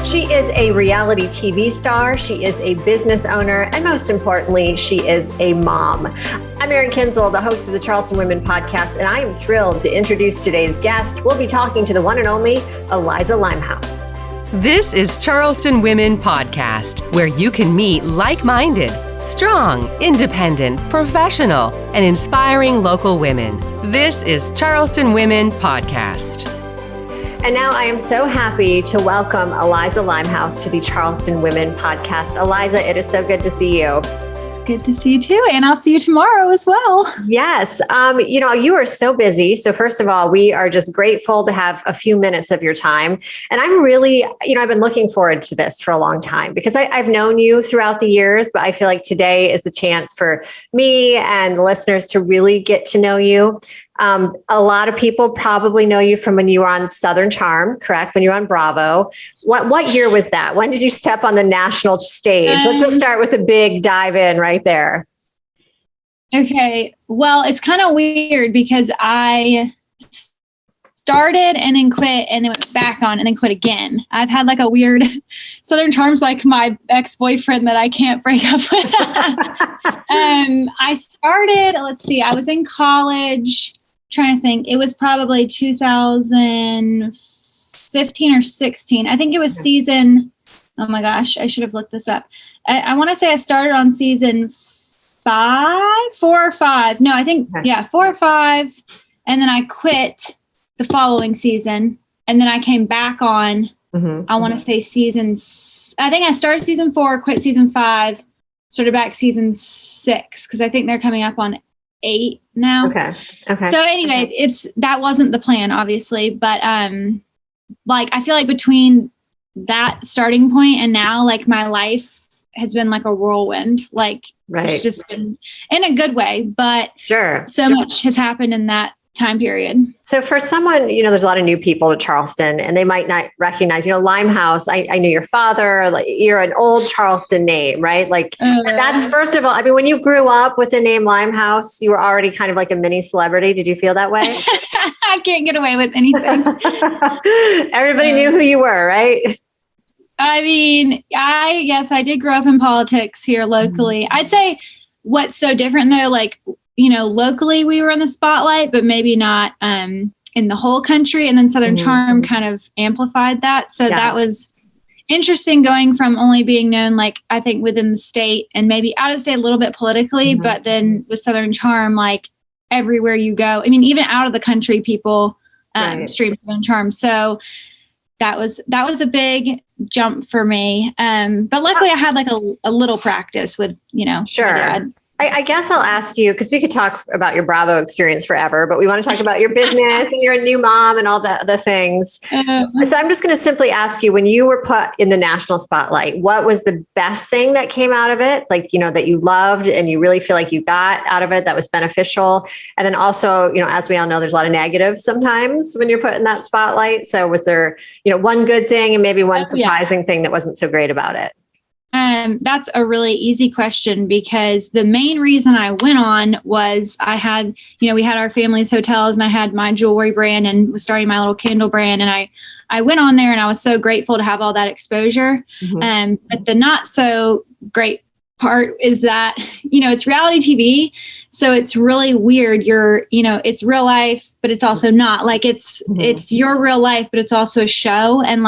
She is a reality TV star, she is a business owner, and most importantly, she is a mom. I'm Erin Kinzel, the host of the Charleston Women Podcast, and I am thrilled to introduce today's guest. We'll be talking to the one and only Eliza Limehouse. This is Charleston Women Podcast, where you can meet like-minded, strong, independent, professional, and inspiring local women. This is Charleston Women Podcast. And now I am so happy to welcome Eliza Limehouse to the Charleston Women Podcast. Eliza, it is so good to see you. It's good to see you too. And I'll see you tomorrow as well. Yes. You are so busy. So first of all, we are just grateful to have a few minutes of your time. And I'm really, I've been looking forward to this for a long time because I've known you throughout the years, but I feel like today is the chance for me and the listeners to really get to know you. A lot of people probably know you from when you were on Southern Charm, correct? When you were on Bravo. What year was that? When did you step on the national stage? Let's just start with a big dive in right there. Okay. Well, it's kind of weird because I started and then quit and then went back on and then quit again. I've had like a weird Southern Charm's like my ex-boyfriend that I can't break up with. I started, I was in college. Trying to think, it was probably 2015 or 16. I think it was season, oh my gosh, I should have looked this up. I want to say I started on season 4 or 5. No, I think, 4 or 5. And then I quit the following season. And then I came back on, I want to say I think I started season 4, quit season 5, started back season 6, because I think they're coming up on 8 now. Okay. So anyway, that wasn't the plan, obviously, but I feel like between that starting point and now, like my life has been like a whirlwind. It's just been in a good way, but much has happened in that time period. So for someone, there's a lot of new people to Charleston and they might not recognize, Limehouse. I knew your father, you're an old Charleston name, right? That's first of all, I mean, when you grew up with the name Limehouse, you were already kind of like a mini celebrity. Did you feel that way? I can't get away with anything. Everybody knew who you were, right? I mean, I did grow up in politics here locally. I'd say what's so different though, locally we were in the spotlight, but maybe not in the whole country. And then Southern Charm kind of amplified that. So that was interesting going from only being known, I think within the state and maybe out of the state a little bit politically, but then with Southern Charm, everywhere you go, I mean, even out of the country, people stream Southern Charm. So that was a big jump for me. But luckily I had a little practice with, my dad. I guess I'll ask you, because we could talk about your Bravo experience forever, but we want to talk about your business and you're a new mom and all the things. So I'm just going to simply ask you, when you were put in the national spotlight, what was the best thing that came out of it? That you loved and you really feel like you got out of it that was beneficial. And then also, as we all know, there's a lot of negatives sometimes when you're put in that spotlight. So was there, one good thing and maybe one surprising thing that wasn't so great about it? That's a really easy question because the main reason I went on was I had, we had our family's hotels and I had my jewelry brand and was starting my little candle brand. And I went on there and I was so grateful to have all that exposure. But the not so great part is that, it's reality TV. So it's really weird. It's real life, but it's also not it's your real life, but it's also a show. And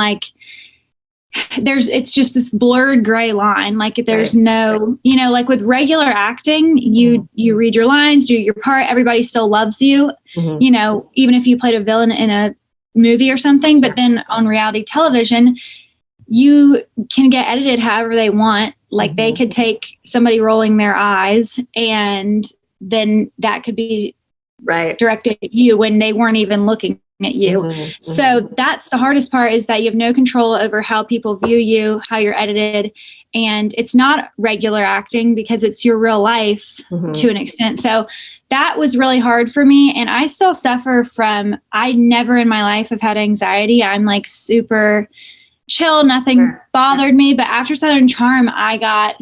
it's just this blurred gray line. There's no, with regular acting, you read your lines, do your part, everybody still loves you, even if you played a villain in a movie or something. But then on reality television, you can get edited however they want. They could take somebody rolling their eyes and then that could be directed at you when they weren't even looking at you. So that's the hardest part, is that you have no control over how people view you, how you're edited. And it's not regular acting because it's your real life to an extent. So that was really hard for me. And I still suffer from, I never in my life have had anxiety. I'm super chill. Nothing bothered me. But after Southern Charm, I got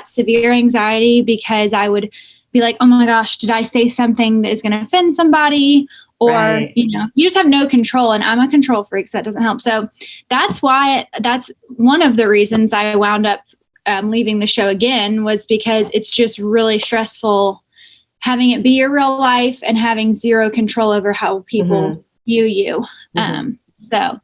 severe anxiety because I would be like, oh my gosh, did I say something that is going to offend somebody? or, right. You just have no control, and I'm a control freak, so that doesn't help. So that's one of the reasons I wound up leaving the show again, was because it's just really stressful having it be your real life and having zero control over how people view you. So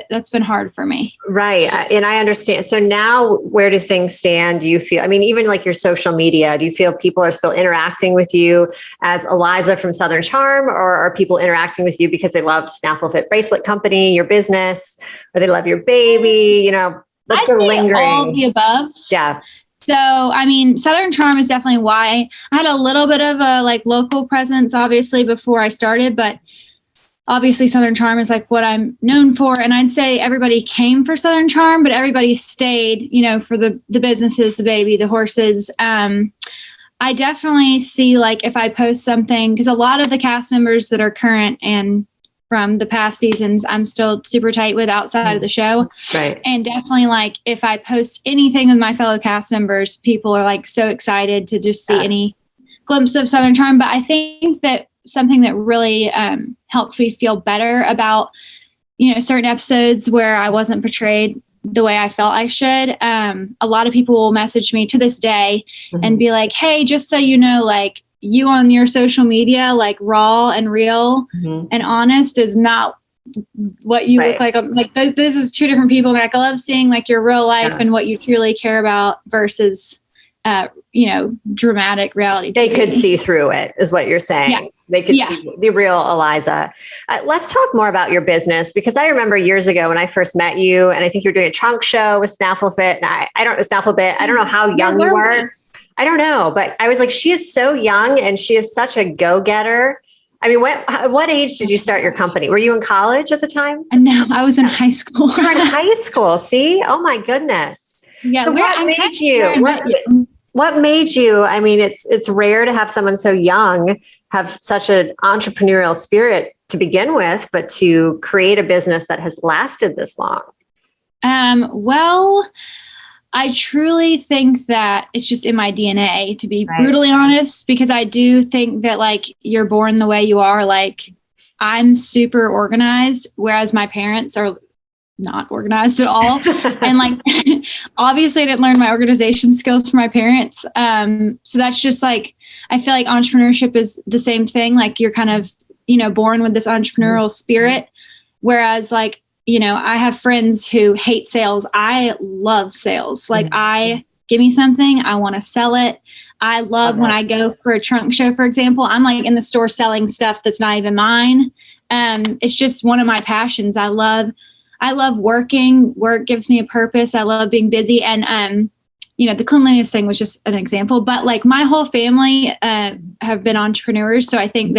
that's been hard for me. Right. And I understand. So now where do things stand? Do you feel, I mean, even like your social media, do you feel people are still interacting with you as Eliza from Southern Charm, or are people interacting with you because they love Snaffle Bit Bracelet Company, your business, or they love your baby, what's the lingering? All of the above. Yeah. So, I mean, Southern Charm is definitely why I had a little bit of a local presence, obviously, before I started, but obviously Southern Charm is what I'm known for. And I'd say everybody came for Southern Charm, but everybody stayed, for the businesses, the baby, the horses. I definitely see if I post something, because a lot of the cast members that are current and from the past seasons, I'm still super tight with outside of the show. Right. And definitely if I post anything with my fellow cast members, people are so excited to just see any glimpse of Southern Charm. But I think that something that really helped me feel better about, certain episodes where I wasn't portrayed the way I felt I should. A lot of people will message me to this day and be like, hey, just so you know, you on your social media, raw and real and honest is not what you look like. This is two different people. I love seeing your real life and what you truly care about versus, dramatic reality. They could see through it, is what you're saying. Yeah. They could see the real Eliza. Let's talk more about your business, because I remember years ago when I first met you, and I think you were doing a trunk show with Snaffle Bit. And I don't know, Snaffle Bit. I don't know how young you were. I don't know, but I was like, she is so young and she is such a go-getter. I mean, what age did you start your company? Were you in college at the time? No, I was in high school. You were in high school. See? Oh my goodness. Yeah. So what made you? What made you? I mean, it's rare to have someone so young have such an entrepreneurial spirit to begin with, but to create a business that has lasted this long. Well, I truly think that it's just in my DNA, to be brutally honest, because I do think that you're born the way you are. I'm super organized, whereas my parents are not organized at all. And obviously I didn't learn my organization skills from my parents. So that's just I feel like entrepreneurship is the same thing. You're kind of, born with this entrepreneurial spirit. Whereas I have friends who hate sales. I love sales. Give me something, I want to sell it. I love when I go for a trunk show, for example, I'm in the store selling stuff that's not even mine. It's just one of my passions. I love working. Work gives me a purpose. I love being busy. And, the cleanliness thing was just an example, but my whole family have been entrepreneurs. So I think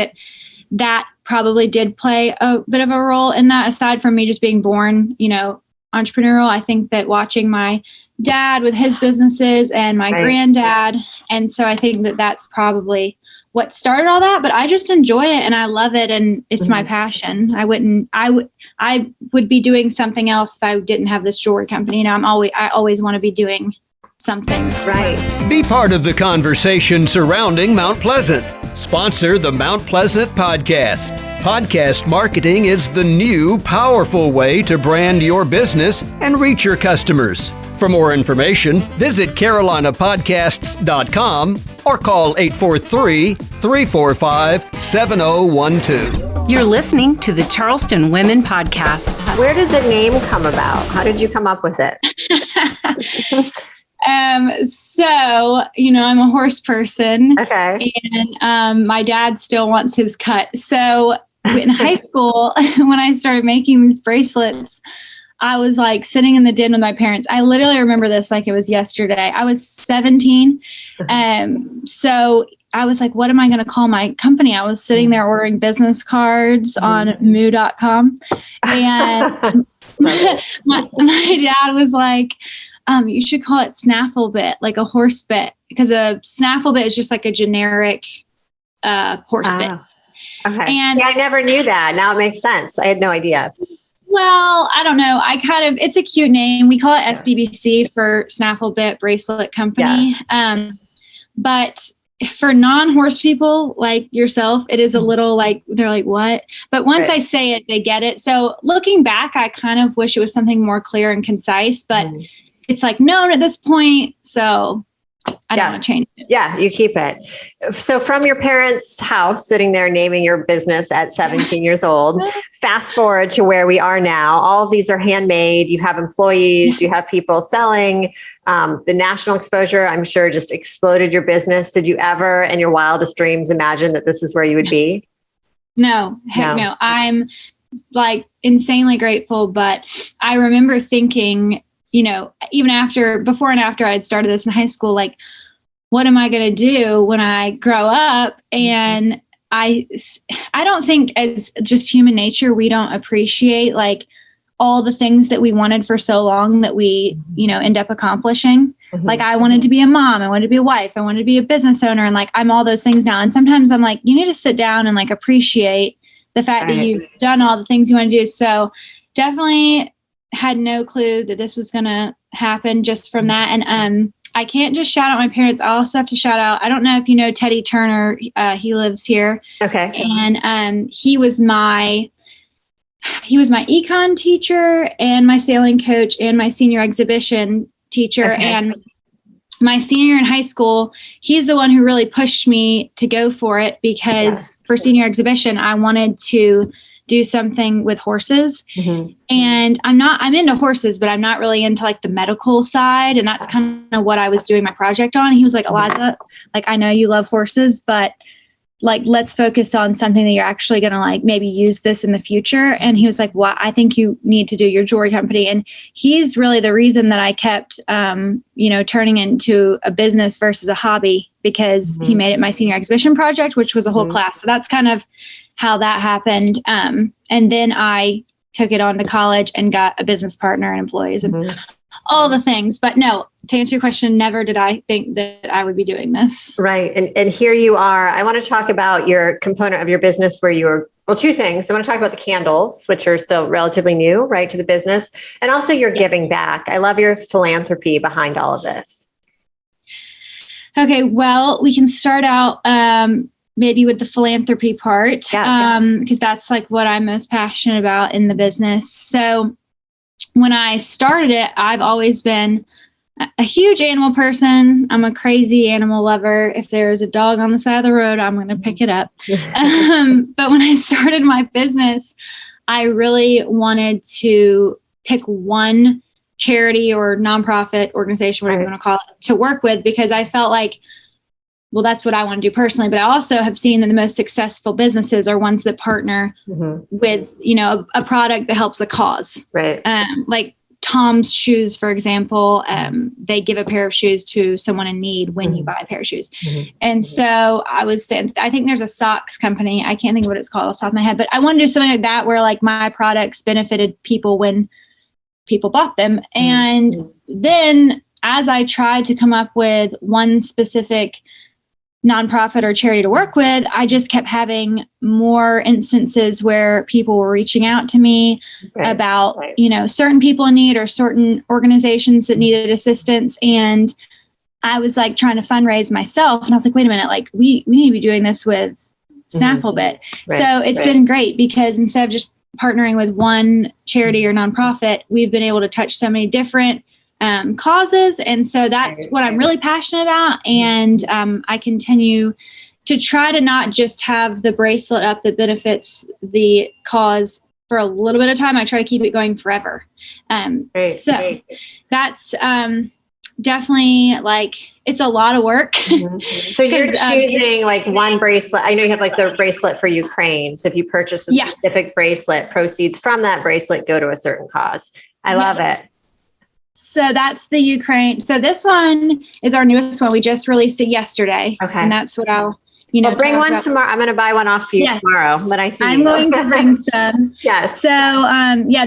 that probably did play a bit of a role in that, aside from me just being born, entrepreneurial. I think that watching my dad with his businesses and my granddad. And so I think that that's probably what started all that, but I just enjoy it and I love it. And it's my passion. I would be doing something else if I didn't have this jewelry company. I always want to be doing something. Right. Be part of the conversation surrounding Mount Pleasant. Sponsor the Mount Pleasant Podcast. Podcast marketing is the new, powerful way to brand your business and reach your customers. For more information, visit carolinapodcasts.com or call 843-345-7012. You're listening to the Charleston Women Podcast. Where did the name come about? How did you come up with it? So, I'm a horse person. Okay. And my dad still wants his cut. So in high school, when I started making these bracelets, I was sitting in the den with my parents. I literally remember this like it was yesterday. I was 17. So I was like, what am I going to call my company? I was sitting there ordering business cards on moo.com. And my dad was like, you should call it Snaffle Bit, like a horse bit, because a snaffle bit is just like a generic horse bit. Okay. And I never knew that. Now it makes sense. I had no idea. Well, I don't know. It's a cute name. We call it SBBC for Snaffle Bit Bracelet Company. Yeah. But for non-horse people like yourself, it is a little like, they're like, what? But once I say it, they get it. So looking back, I kind of wish it was something more clear and concise, but it's like known at this point. So I don't want to change it. Yeah, you keep it. So from your parents' house, sitting there naming your business at 17 years old, fast forward to where we are now. All of these are handmade. You have employees, you have people selling. The national exposure, I'm sure, just exploded your business. Did you ever, in your wildest dreams, imagine that this is where you would be? No, heck no. I'm like insanely grateful. But I remember thinking, you know, even before and after I'd started this in high school, like, what am I going to do when I grow up? And I don't think, as just human nature, we don't appreciate like all the things that we wanted for so long that we, you know, end up accomplishing. Like I wanted to be a mom. I wanted to be a wife. I wanted to be a business owner. And like, I'm all those things now. And sometimes I'm like, you need to sit down and like appreciate the fact that you've done all the things you want to do. So definitely had no clue that this was going to happen just from that. And I can't just shout out my parents. I also have to shout out, I don't know if you know Teddy Turner. He lives here. Okay. And he was my econ teacher and my sailing coach and my senior exhibition teacher. Okay. And my senior year in high school, he's the one who really pushed me to go for it because for senior exhibition, I wanted to do something with horses. And I'm into horses, but I'm not really into like the medical side. And that's kind of what I was doing my project on. And he was like, Eliza, like, I know you love horses, but like, let's focus on something that you're actually going to like maybe use this in the future. And he was like, well, I think you need to do your jewelry company. And he's really the reason that I kept, you know, turning into a business versus a hobby, because he made it my senior exhibition project, which was a whole class. So that's kind of how that happened. And then I took it on to college and got a business partner and employees and all the things. But no, to answer your question, never did I think that I would be doing this. Right. And here you are. I want to talk about your component of your business where you were, well, two things. I want to talk about the candles, which are still relatively new, right, to the business, and also your giving back. I love your philanthropy behind all of this. Okay. Well, we can start out maybe with the philanthropy part, because that's like what I'm most passionate about in the business. So when I started it, I've always been a huge animal person. I'm a crazy animal lover. If there's a dog on the side of the road, I'm going to pick it up. But when I started my business, I really wanted to pick one charity or nonprofit organization, whatever you want to call it, to work with, because I felt like, well, that's what I want to do personally. But I also have seen that the most successful businesses are ones that partner with, you know, a product that helps a cause. Right. Like Tom's shoes, for example, they give a pair of shoes to someone in need when you buy a pair of shoes. And so I think there's a socks company. I can't think of what it's called off the top of my head, but I want to do something like that where like my products benefited people when people bought them. And then as I tried to come up with one specific nonprofit or charity to work with, I just kept having more instances where people were reaching out to me about, you know, certain people in need or certain organizations that needed assistance. And I was like trying to fundraise myself. And I was like, wait a minute, like we need to be doing this with Snaffle Bit. So it's been great because instead of just partnering with one charity or nonprofit, we've been able to touch so many different causes. And so that's what I'm really passionate about. And I continue to try to not just have the bracelet up that benefits the cause for a little bit of time. I try to keep it going forever. That's definitely like, it's a lot of work. So you're choosing like one bracelet. I know you have like the bracelet for Ukraine. So if you purchase a specific bracelet, proceeds from that bracelet go to a certain cause. I love it. So that's the Ukraine. So this one is our newest one. We just released it yesterday. Okay. And that's what I'll, bring one tomorrow. I'm going to buy one off for you tomorrow when I see I'm going to bring some. Yes. So,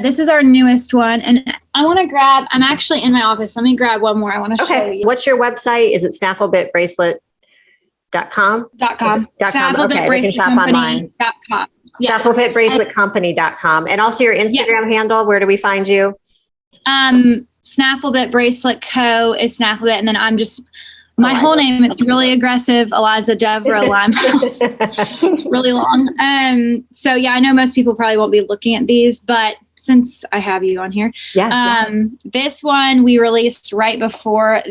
this is our newest one. And I want to I'm actually in my office. Let me grab one more. I want to show you. What's your website? Is it snafflebitbracelet.com? .com. Okay, we can shop online. Snafflebitbraceletcompany.com. And also your Instagram handle. Where do we find you? Snaffle Bit Bracelet Co. is Snaffle Bit. And then I'm just My whole name, it's really aggressive, Eliza Devra Limehouse. It's really long. So yeah, I know most people probably won't be looking at these, but since I have you on here, this one we released right before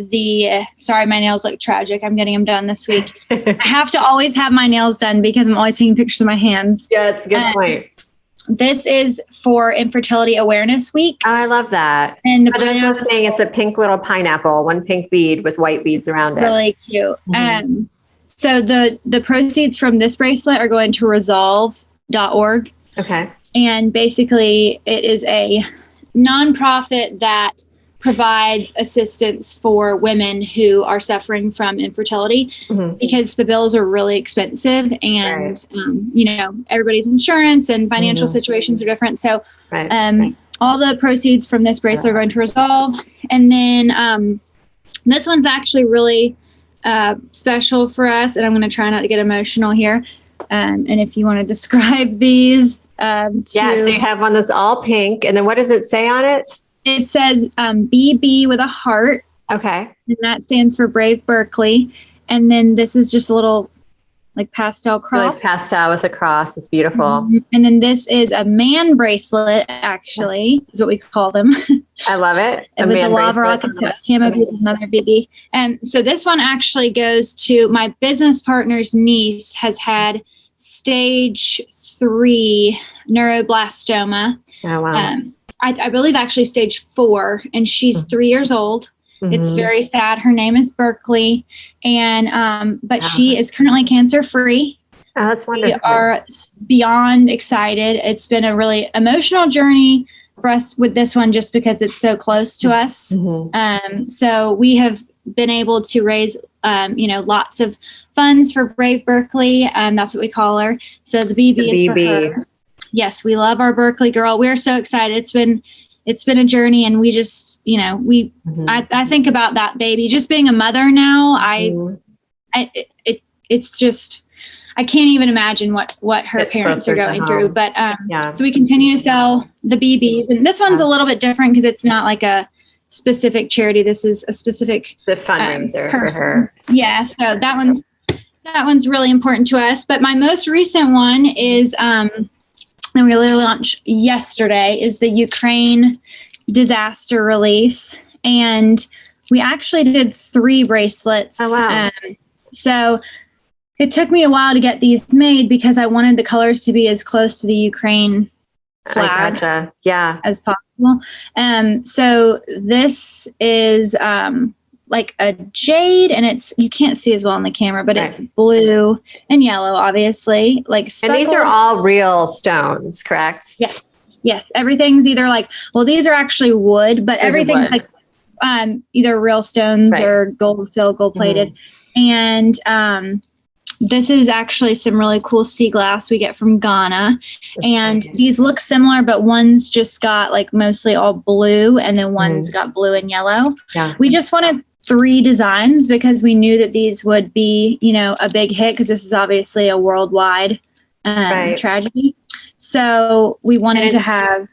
sorry, my nails look tragic. I'm getting them done this week. I have to always have my nails done because I'm always taking pictures of my hands. Yeah, it's a good point. This is for Infertility Awareness Week. Oh, I love that. And for those listening, it's a pink little pineapple, one pink bead with white beads around it. Really cute. Mm-hmm. So the proceeds from this bracelet are going to resolve.org. Okay. And basically it is a nonprofit that provides assistance for women who are suffering from infertility because the bills are really expensive and, everybody's insurance and financial situations are different. So all the proceeds from this bracelet are going to resolve. And then this one's actually really special for us. And I'm going to try not to get emotional here. And if you want to describe these. So you have one that's all pink. And then what does it say on it? It says BB with a heart. Okay. And that stands for Brave Berkeley. And then this is just a little like pastel cross. Like pastel with a cross. It's beautiful. Mm-hmm. And then this is a man bracelet, actually, is what we call them. I love it. With the lava rock and camo beads, another BB. And so this one actually goes to my business partner's niece has had stage 3 neuroblastoma. Oh, wow. I believe actually stage 4, and she's 3 years old. It's very sad. Her name is Berkeley, and but she is currently cancer free. Oh, that's wonderful. We are beyond excited. It's been a really emotional journey for us with this one, just because it's so close to us. So we have been able to raise, lots of funds for Brave Berkeley. That's what we call her. So the BB is for her. Yes, we love our Berkeley girl. We're so excited. It's been a journey, and we just, I think about that baby just being a mother now. It's just, I can't even imagine what her parents are going through. But so we continue to sell the BBs, and this one's a little bit different because it's not like a specific charity. This is a specific it's a fundraiser for her. Yeah, so that one's really important to us. But my most recent one is and we launched yesterday, is the Ukraine disaster relief. And we actually did 3 bracelets. Oh, wow. So it took me a while to get these made because I wanted the colors to be as close to the Ukraine flag as possible. So this is like a jade, and you can't see as well on the camera, but it's blue and yellow, obviously. And these are all real stones, correct? Yes. Everything's either these are actually wood, but everything's either real stones or gold plated. And this is actually some really cool sea glass we get from Ghana. These look similar, but one's just got mostly all blue, and then one's got blue and yellow. Yeah. We just wanted 3 designs because we knew that these would be, a big hit, because this is obviously a worldwide tragedy. So we wanted to have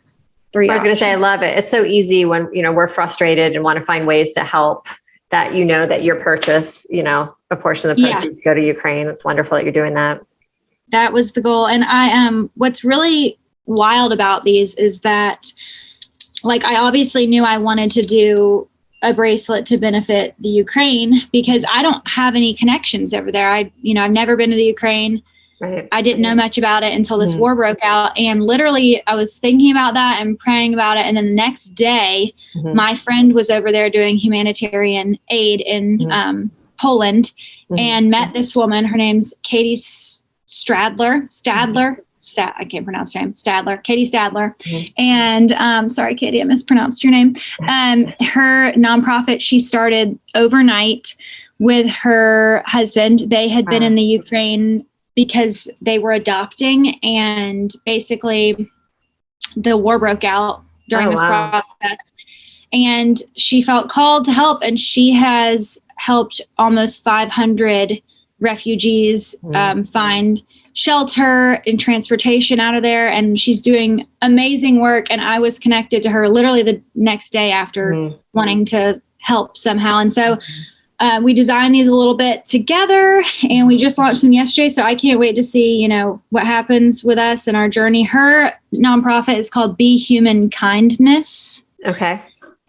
3 I was going to say, I love it. It's so easy when, we're frustrated and want to find ways to help, that that your purchase, a portion of the proceeds go to Ukraine. It's wonderful that you're doing that. That was the goal. And what's really wild about these is that, I obviously knew I wanted to do a bracelet to benefit the Ukraine because I don't have any connections over there. I've never been to the Ukraine. Right. I didn't know much about it until this war broke out. And literally I was thinking about that and praying about it. And then the next day, my friend was over there doing humanitarian aid in Poland and met this woman. Her name's Katie Stadler. I can't pronounce her name. Katie Stadler. And sorry, Katie, I mispronounced your name. Her nonprofit, she started overnight with her husband. They had been in the Ukraine because they were adopting, and basically the war broke out during this process. And she felt called to help, and she has helped almost 500 refugees find shelter and transportation out of there. And she's doing amazing work. And I was connected to her literally the next day after wanting to help somehow. And so we designed these a little bit together, and we just launched them yesterday. So I can't wait to see, what happens with us and our journey. Her nonprofit is called Be Human Kindness. Okay.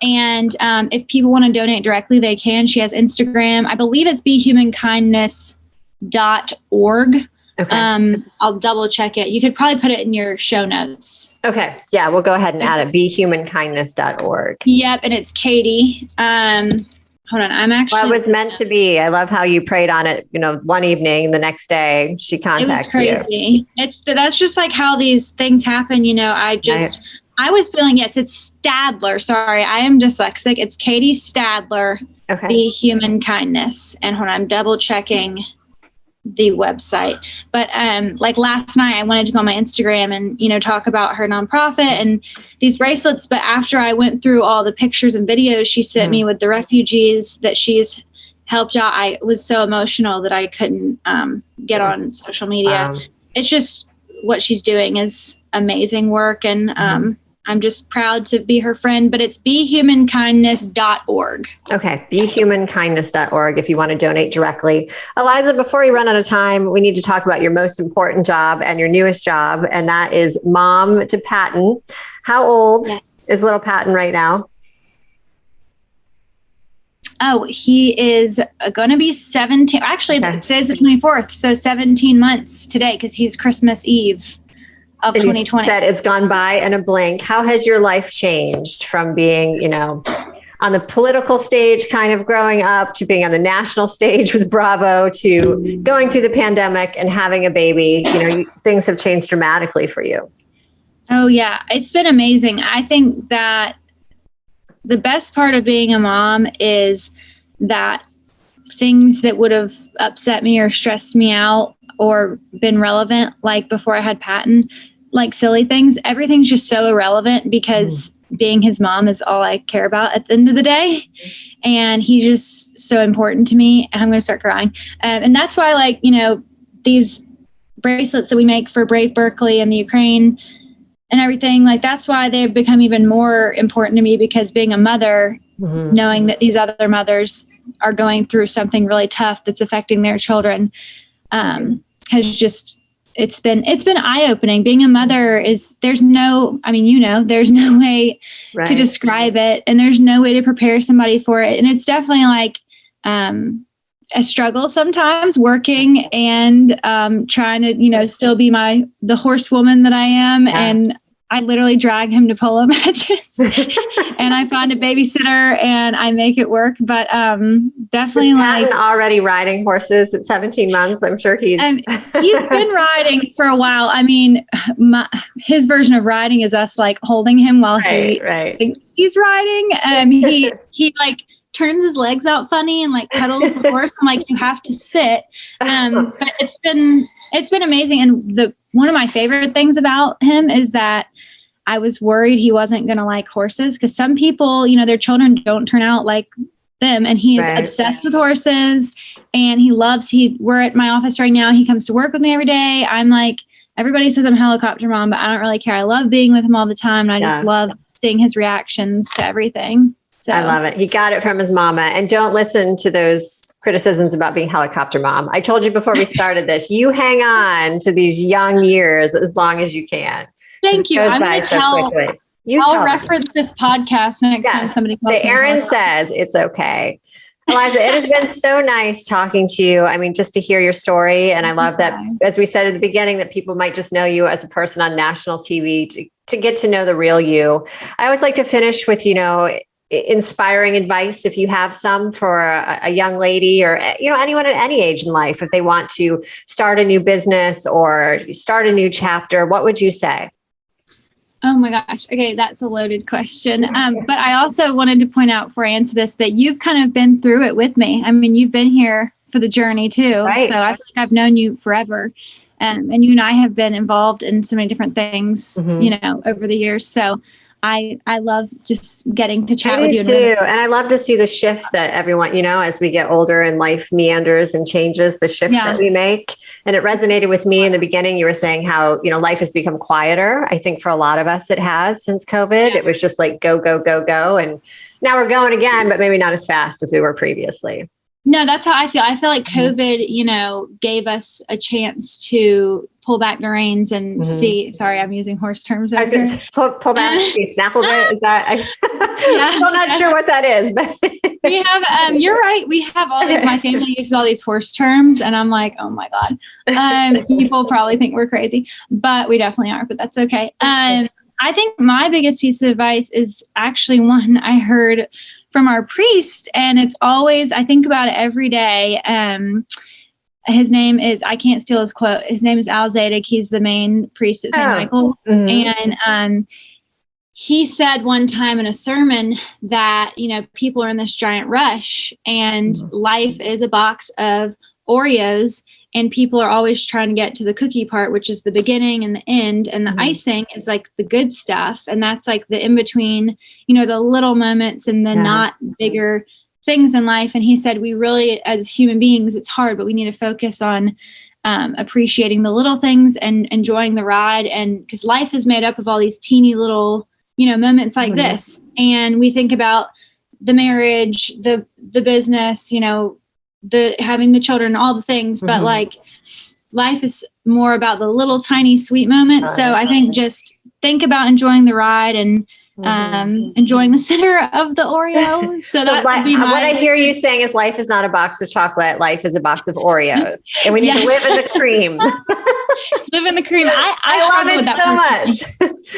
And if people want to donate directly, they can. She has Instagram. I believe it's behumankindness.org. Okay. I'll double check it. You could probably put it in your show notes. Okay. Yeah, we'll go ahead and add it. behumankindness.org. Yep. And it's Katie. Hold on. I'm actually. Well, it was meant to be. I love how you prayed on it, one evening, the next day she contacted you. It was crazy. That's just like how these things happen. I was feeling, yes, it's Stadler. Sorry, I am dyslexic. It's Katie Stadler, Okay. Be Human Kindness. And hold on, I'm double checking the website. But like last night, I wanted to go on my Instagram and, talk about her nonprofit and these bracelets. But after I went through all the pictures and videos she sent me with the refugees that she's helped out, I was so emotional that I couldn't get on social media. It's just what she's doing is amazing work. And I'm just proud to be her friend, but it's behumankindness.org. Okay. behumankindness.org if you want to donate directly. Eliza, before we run out of time, we need to talk about your most important job and your newest job, and that is mom to Patton. How old is little Patton right now? Oh, he is going to be 17. Actually, today's the 24th. So 17 months today because he's Christmas Eve of 2020. That it's gone by in a blink. How has your life changed from being, on the political stage, kind of growing up, to being on the national stage with Bravo, to going through the pandemic and having a baby? Things have changed dramatically for you. Oh, yeah. It's been amazing. I think that the best part of being a mom is that things that would have upset me or stressed me out or been relevant, like before I had Patton, like silly things, everything's just so irrelevant because being his mom is all I care about at the end of the day. And he's just so important to me. I'm going to start crying. And that's why, these bracelets that we make for Brave Berkeley and the Ukraine and everything, that's why they've become even more important to me, because being a mother, knowing that these other mothers are going through something really tough that's affecting their children, has just, it's been eye-opening. Being a mother there's no way to describe it, and there's no way to prepare somebody for it. And it's definitely a struggle sometimes, working and trying to, still be the horsewoman that I am. Yeah. And I literally drag him to polo matches and I find a babysitter and I make it work. But definitely Is Patton already riding horses at 17 months. I'm sure he's been riding for a while. I mean, his version of riding is us holding him while he thinks he's riding. He turns his legs out funny and cuddles the horse. I'm you have to sit. But it's been amazing. And one of my favorite things about him is that I was worried he wasn't going to like horses, because some people, their children don't turn out like them. And he is obsessed with horses, and we're at my office right now. He comes to work with me every day. I'm everybody says I'm a helicopter mom, but I don't really care. I love being with him all the time. And I just love seeing his reactions to everything. So. I love it. He got it from his mama. And don't listen to those criticisms about being helicopter mom. I told you before we started this, you hang on to these young years as long as you can. Thank you. I'm going to I'll reference this podcast next time somebody calls me. Aaron says it's okay. Eliza, it has been so nice talking to you. I mean, just to hear your story. And I love that, as we said at the beginning, that people might just know you as a person on national TV to get to know the real you. I always like to finish with, inspiring advice, if you have some, for a young lady or, anyone at any age in life, if they want to start a new business or start a new chapter, what would you say? Oh my gosh. Okay. That's a loaded question. But I also wanted to point out, before I answer this, that you've kind of been through it with me. I mean, you've been here for the journey too. Right. So I feel like I've known you forever. And you and I have been involved in so many different things, over the years. So I love just getting to chat with you. Too. And I love to see the shift that everyone, as we get older and life meanders and changes, the shift that we make. And it resonated with me in the beginning. You were saying how, life has become quieter. I think for a lot of us, it has since COVID. It was just go, go, go, go. And now we're going again, but maybe not as fast as we were previously. No, that's how I feel. I feel like COVID, gave us a chance to pull back the reins and see. Sorry, I'm using horse terms. I was going to pull back. Snaffle Bit. Is that? I'm still not sure what that is, but we have. You're right. We have all these. My family uses all these horse terms, and I'm like, oh my god. People probably think we're crazy, but we definitely are. But that's okay. I think my biggest piece of advice is actually one I heard from our priest, and it's always, I think about it every day. His name is, I can't steal his quote. His name is Al Zadig. He's the main priest at St. Michael. And he said one time in a sermon that, people are in this giant rush and life is a box of Oreos, and people are always trying to get to the cookie part, which is the beginning and the end, and the icing is like the good stuff. And that's like the in-between, the little moments and the not bigger things in life. And he said, we really, as human beings, it's hard, but we need to focus on appreciating the little things and enjoying the ride. And because life is made up of all these teeny little, moments like this. And we think about the marriage, the business, the having the children, all the things, but like life is more about the little tiny sweet moments. So I think just think about enjoying the ride and enjoying the center of the Oreo. So that would be what I hear you saying is life is not a box of chocolate. Life is a box of Oreos, and we need to live in the cream. Live in the cream. I struggle with that so much.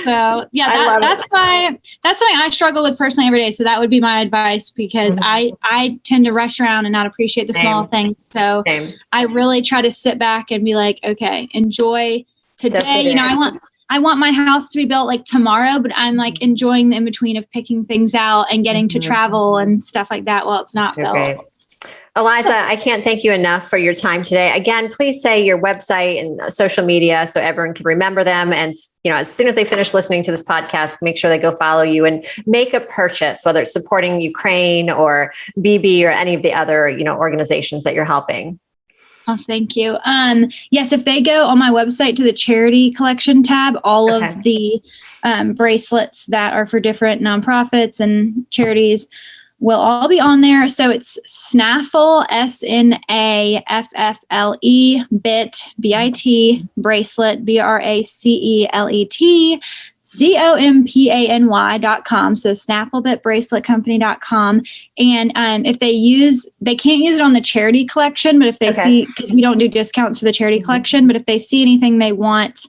So yeah, that's something I struggle with personally every day. So that would be my advice, because I tend to rush around and not appreciate the small things. So I really try to sit back and be like, okay, enjoy today. I want my house to be built like tomorrow, but I'm like enjoying the in-between of picking things out and getting to travel and stuff like that while it's not built. Great. Eliza, I can't thank you enough for your time today. Again, please say your website and social media so everyone can remember them. And, as soon as they finish listening to this podcast, make sure they go follow you and make a purchase, whether it's supporting Ukraine or BB or any of the other, organizations that you're helping. Oh, thank you. Yes, if they go on my website to the charity collection tab, all of the bracelets that are for different nonprofits and charities will all be on there. So it's Snaffle, Snaffle, Bit, BIT, Bracelet, Bracelet, company.com. So snafflebitbraceletcompany.com. And if they can't use it on the charity collection, but if they see, because we don't do discounts for the charity collection, but if they see anything they want,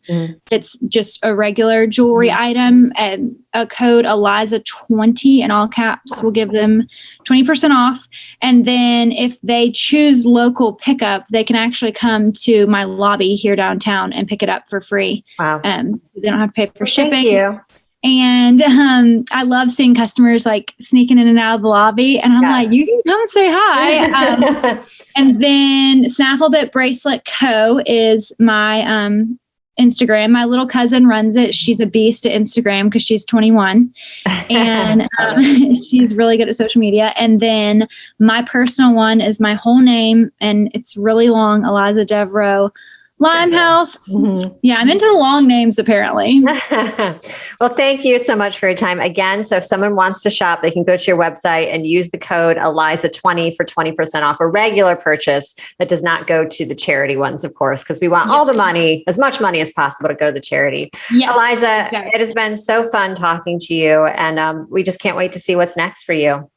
it's just a regular jewelry item, and a code Eliza20 in all caps will give them 20% off. And then if they choose local pickup, they can actually come to my lobby here downtown and pick it up for free. Wow. So they don't have to pay for shipping. Thank you. And I love seeing customers like sneaking in and out of the lobby. And I'm like, you can come say hi. And then Snaffle Bit Bracelet Co. is my Instagram. My little cousin runs it. She's a beast at Instagram because she's 21. And she's really good at social media. And then my personal one is my whole name. And it's really long, Eliza Devereaux. Limehouse. Yeah, I'm into the long names, apparently. Well, thank you so much for your time again. So if someone wants to shop, they can go to your website and use the code Eliza20 for 20% off a regular purchase that does not go to the charity ones, of course, because we want all the money, as much money as possible, to go to the charity. Yes, Eliza, it has been so fun talking to you, and we just can't wait to see what's next for you.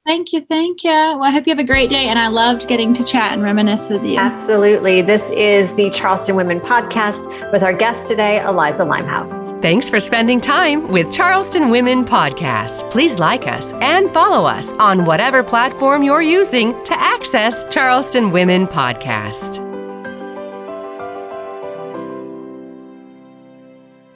Thank you. Well, I hope you have a great day. And I loved getting to chat and reminisce with you. Absolutely. This is the Charleston Women Podcast with our guest today, Eliza Limehouse. Thanks for spending time with Charleston Women Podcast. Please like us and follow us on whatever platform you're using to access Charleston Women Podcast.